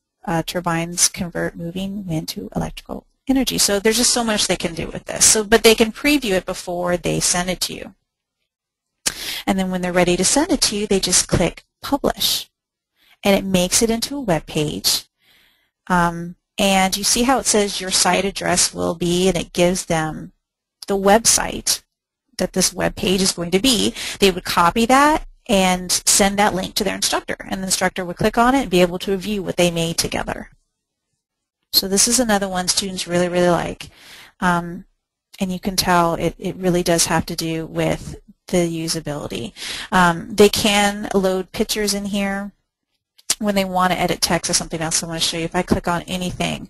Speaker 2: convert moving wind to electrical energy. So there's just so much they can do with this. But they can preview it before they send it to you. And then when they're ready to send it to you, they just click Publish. And it makes it into a web page. And you see how it says your site address will be, and it gives them the website that this web page is going to be. They would copy that and send that link to their instructor, and the instructor would click on it and be able to review what they made together. So this is another one students really, really like. And you can tell it really does have to do with the usability. They can load pictures in here when they want to edit text or something else. I want to show you. If I click on anything,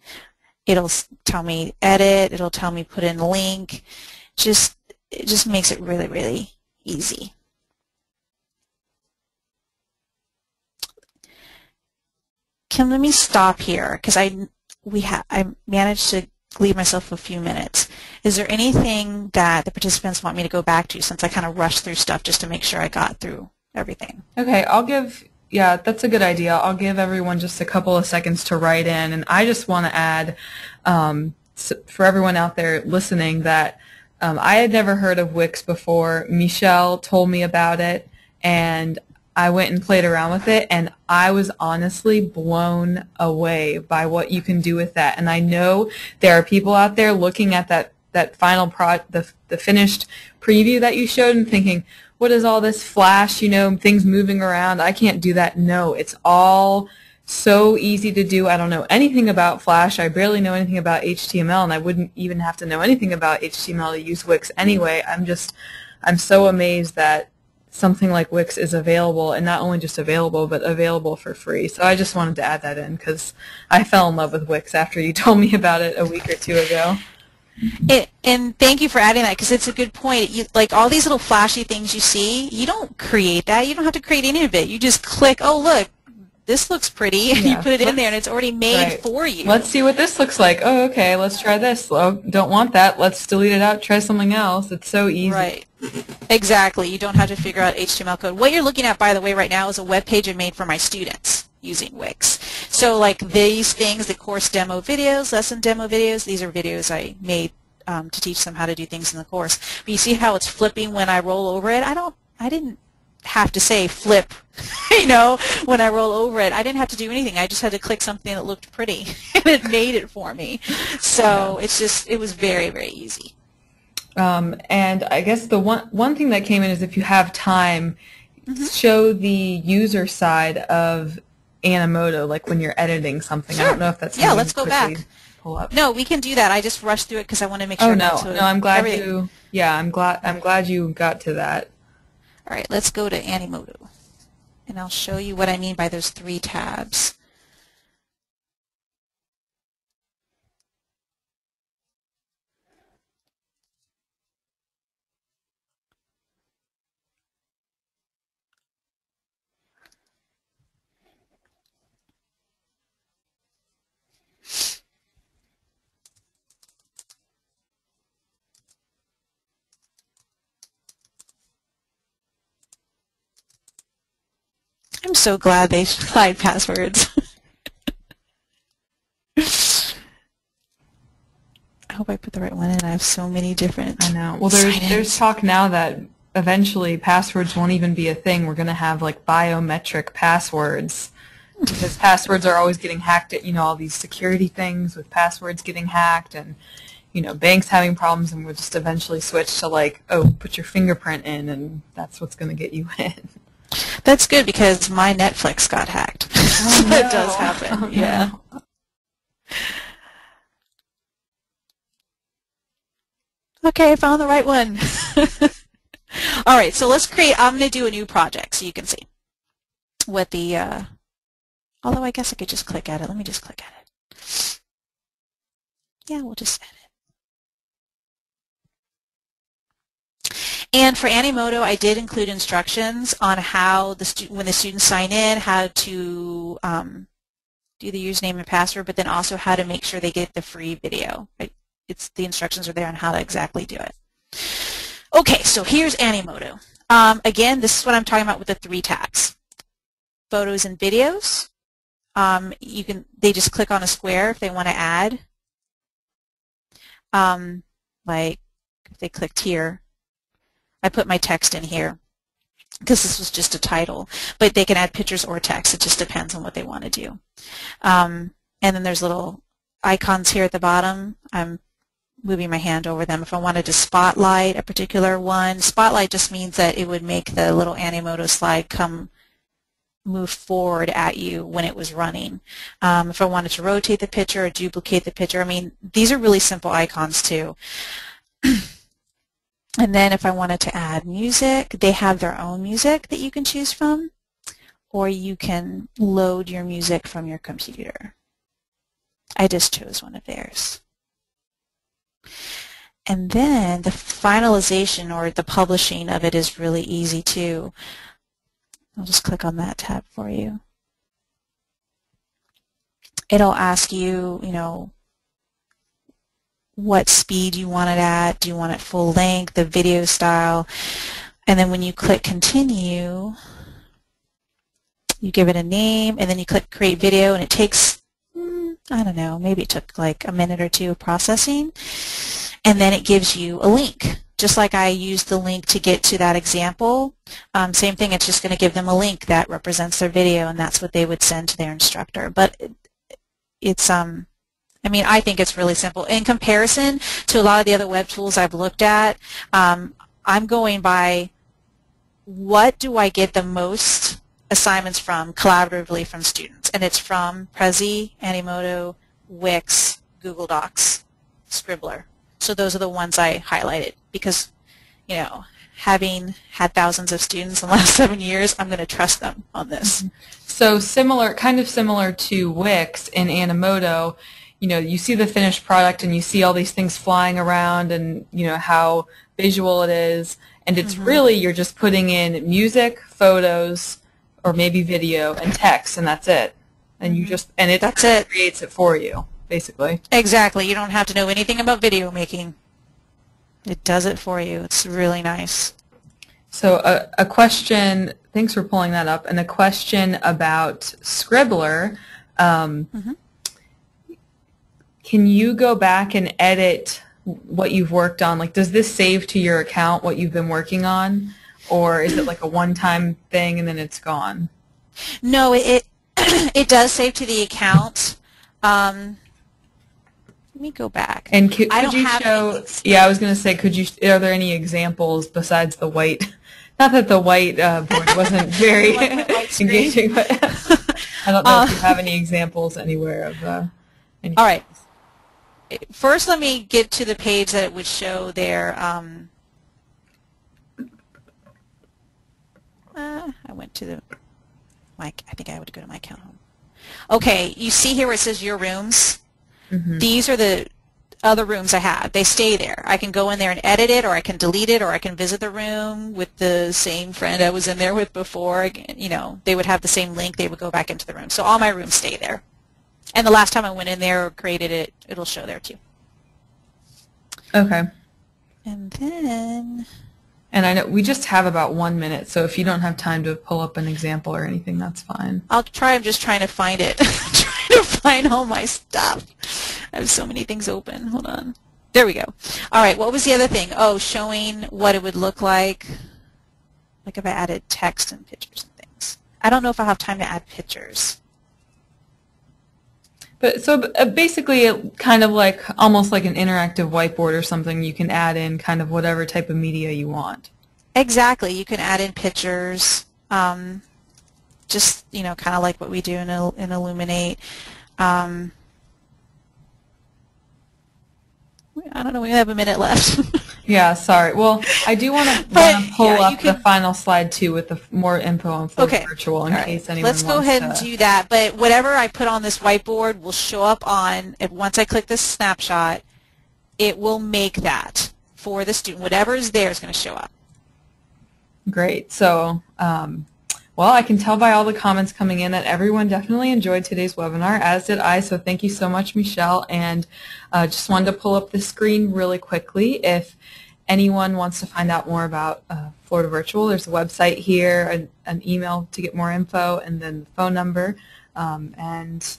Speaker 2: it'll tell me edit, it'll tell me put in a link. It just makes it really, really easy. Kim, let me stop here because I managed to leave myself a few minutes. Is there anything that the participants want me to go back to, since I kind of rushed through stuff just to make sure I got through everything?
Speaker 1: Okay, yeah, that's a good idea. I'll give everyone just a couple of seconds to write in, and I just want to add for everyone out there listening that I had never heard of Wix before. Meashell told me about it, and I went and played around with it, and I was honestly blown away by what you can do with that. And I know there are people out there looking at that final the finished preview that you showed and thinking, what is all this flash, things moving around? I can't do that. No, it's all so easy to do. I don't know anything about Flash. I barely know anything about HTML, and I wouldn't even have to know anything about HTML to use Wix anyway. I'm so amazed that something like Wix is available, and not only just available, but available for free. So I just wanted to add that in because I fell in love with Wix after you told me about it a week or two ago.
Speaker 2: And thank you for adding that, because it's a good point. Like all these little flashy things you see, you don't create that. You don't have to create any of it. You just click, oh, look, this looks pretty, and you put it in there, and it's already made for you.
Speaker 1: Let's see what this looks like. Oh, okay, let's try this. Oh, don't want that. Let's delete it out, try something else. It's so easy.
Speaker 2: Right. Exactly. You don't have to figure out HTML code. What you're looking at, by the way, right now is a web page I made for my students using Wix. So like these things, the course demo videos, lesson demo videos, these are videos I made to teach them how to do things in the course. But you see how it's flipping when I roll over it? I didn't have to say flip, when I roll over it. I didn't have to do anything. I just had to click something that looked pretty, and it made it for me. So it was very, very easy.
Speaker 1: And I guess the one thing that came in is if you have time, show the user side of Animoto, like when you're editing something.
Speaker 2: Sure.
Speaker 1: I don't know if that's
Speaker 2: yeah. Let's go back.
Speaker 1: Pull up.
Speaker 2: No, we can do that. I just rushed through it because I want to make sure.
Speaker 1: Oh no, I'm glad
Speaker 2: everything.
Speaker 1: I'm glad you got to that.
Speaker 2: All right, let's go to Animoto, and I'll show you what I mean by those 3 tabs. I'm so glad they hide passwords. I hope I put the right one in. I have so many different
Speaker 1: I know. Well, there's talk now that eventually passwords won't even be a thing. We're going to have like biometric passwords because passwords are always getting hacked at, all these security things with passwords getting hacked and, banks having problems, and we'll just eventually switch to like, oh, put your fingerprint in and that's what's going to get you in.
Speaker 2: That's good because my Netflix got hacked.
Speaker 1: Oh, no.
Speaker 2: That does happen.
Speaker 1: Oh,
Speaker 2: yeah.
Speaker 1: No.
Speaker 2: Okay, I found the right one. All right, so let's I'm going to do a new project so you can see what the, although I guess I could just click at it. Let me just click at it. Yeah, we'll just edit. And for Animoto, I did include instructions on how when the students sign in, how to do the username and password, but then also how to make sure they get the free video. Right? The instructions are there on how to exactly do it. Okay, so here's Animoto. Again, this is what I'm talking about with the 3 tabs. Photos and videos. They just click on a square if they want to add. Like if they clicked here. I put my text in here because this was just a title, but they can add pictures or text. It just depends on what they want to do. And then there's little icons here at the bottom, I'm moving my hand over them. If I wanted to spotlight a particular one, spotlight just means that it would make the little Animoto slide move forward at you when it was running. If I wanted to rotate the picture or duplicate the picture, I mean, these are really simple icons too. And then if I wanted to add music, they have their own music that you can choose from, or you can load your music from your computer. I just chose one of theirs. And then the finalization or the publishing of it is really easy too. I'll just click on that tab for you. It'll ask you, you know, what speed you want it at. Do you want it full length, the video style? And then when you click continue, you give it a name, and then you click create video, and it takes, I don't know, maybe it took like a minute or two of processing. And then it gives you a link. Just like I used the link to get to that example, same thing, it's just going to give them a link that represents their video, and that's what they would send to their instructor. But it's, I mean, I think it's really simple. In comparison to a lot of the other web tools I've looked at, I'm going by what do I get the most assignments from collaboratively from students, and it's from Prezi, Animoto, Wix, Google Docs, Scribbler. So those are the ones I highlighted because, you know, having had thousands of students in the last 7 years, I'm going to trust them on this.
Speaker 1: So similar, kind of similar to Wix in Animoto, you know, you see the finished product and you see all these things flying around and, you know, how visual it is. And it's really, you're just putting in music, photos, or maybe video and text, and that's it. And you just, and it creates it for you, basically.
Speaker 2: Exactly. You don't have to know anything about video making. It does it for you. It's really nice.
Speaker 1: So a question, thanks for pulling that up, and a question about Scribbler. Can you go back and edit what you've worked on? Like, does this save to your account what you've been working on? Or is it like a one-time thing and then it's gone?
Speaker 2: No, it does save to the account. Let me go back.
Speaker 1: And could you show? Yeah, I was going to say, are there any examples besides the white? Not that the white board wasn't very engaging, but I don't know if you have any examples anywhere of. All
Speaker 2: right. First, let me get to the page that it would show their. I went to the. I think I would go to my account home. Okay, you see here where it says your rooms. These are the other rooms I have. They stay there. I can go in there and edit it, or I can delete it, or I can visit the room with the same friend I was in there with before. You know, they would have the same link. They would go back into the room. So all my rooms stay there. And the last time I went in there or created it, it'll show there too.
Speaker 1: Okay.
Speaker 2: And then...
Speaker 1: And I know we just have about 1 minute, so if you don't have time to pull up an example or anything, that's fine.
Speaker 2: I'll try. I'm just trying to find it. Trying to find all my stuff. I have so many things open. Hold on. There we go. All right. What was the other thing? Oh, showing what it would look like if I added text and pictures and things. I don't know if I'll have time to add pictures.
Speaker 1: But so basically, it kind of like almost like an interactive whiteboard or something. You can add in kind of whatever type of media you want.
Speaker 2: Exactly. You can add in pictures. Just kind of like what we do in Elluminate. I don't know. We have a minute left.
Speaker 1: Yeah, sorry. Well, I do want to pull up the final slide too with the more info on Flow Virtual in case anyone wants to.
Speaker 2: Let's go ahead and do that. But whatever I put on this whiteboard will show up on, once I click this snapshot, it will make that for the student. Whatever is there is going to show up.
Speaker 1: Great. So, well, I can tell by all the comments coming in that everyone definitely enjoyed today's webinar, as did I, so thank you so much, Meashell. And just wanted to pull up the screen really quickly. If anyone wants to find out more about Florida Virtual, there's a website here, an email to get more info, and then the phone number. And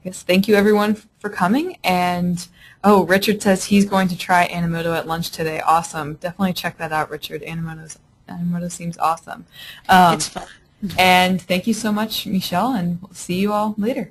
Speaker 1: I guess thank you, everyone, for coming. And, oh, Richard says he's going to try Animoto at lunch today. Awesome. Definitely check that out, Richard. Animoto seems awesome.
Speaker 2: It's fun.
Speaker 1: And thank you so much, Meashell, and we'll see you all later.